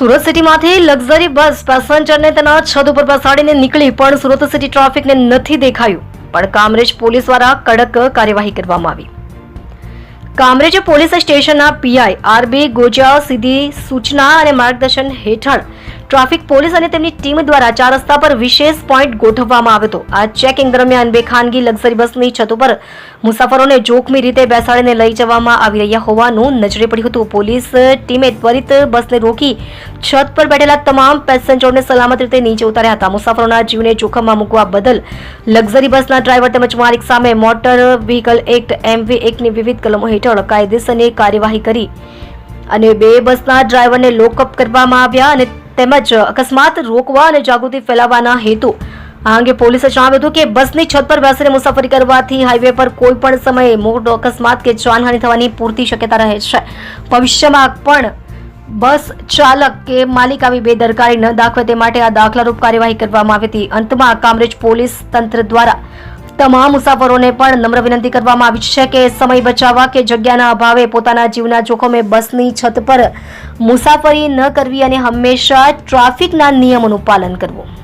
Surat સિટીમાંથી luxury bus પેસેન્જરને તેના છત ઉપર બેસાડીને નીકળી પણ સુરત સિટી ટ્રાફિકને નથી દેખાયું, પણ કામરેજ પોલીસ દ્વારા કડક કાર્યવાહી કરવામાં આવી। કામરેજ પોલીસ સ્ટેશનના પીઆઈ આરબી ગોજા સીધી સૂચના અને માર્ગદર્શન હેઠળ ટ્રાફિક પોલીસ અને તેમની ટીમ દ્વારા 4 રસ્તા પર વિશેષ પોઈન્ટ ગોઠવવામાં આવ્યો હતો। આ ચેકિંગ દરમિયાન બે ખાનગી લક્ઝરી બસની છત ઉપર મુસાફરોને જોખમી રીતે બેસાડીને લઈ જવામાં આવી રહ્યા હોવાનું નજરે પડ્યું હતું। પોલીસ ટીમે ત્વરિત બસને રોકી છત પર બેઠેલા તમામ પેસેન્જરોને સલામત રીતે નીચે ઉતાર્યા હતા। મુસાફરોના જીવને જોખમમાં મૂકવા બદલ લક્ઝરી બસના ડ્રાઈવર તેમજ માલિક સામે મોટર વ્હીકલ એક્ટ MV એક્ટની વિવિધ કલમો હેઠળ કાયદેસરની કાર્યવાહી કરી અને બે બસના ડ્રાઈવરને લોકઅપ કરવામાં આવ્યા અને તેમજ અકસ્માત રોકવા અને જાગૃતિ ફેલાવવાના હેતુ આ અંગે પોલીસે જણાવ્યું હતું કે બસની છત પર બેસીને મુસાફરી કરવાથી હાઈવે પર કોઈ પણ સમયે મોટો અકસ્માત કે જાનહાનિ થવાની પૂરતી શક્યતા રહે છે। ભવિષ્યમાં પણ બસ ચાલક કે માલિક આવી બેદરકારી ન દાખવે તે માટે આ દાખલારૂપ કાર્યવાહી કરવામાં આવી હતી। અંતમાં કામરેજ પોલીસ તંત્ર દ્વારા તમામ મુસાફરોને પણ નમ્ર વિનંતી કરવામાં આવી છે કે સમય બચાવવા કે જગ્યાના અભાવે પોતાના જીવના જોખમે બસની છત પર મુસાફરી ન કરવી અને હંમેશા ટ્રાફિકના નિયમોનું પાલન કરવું।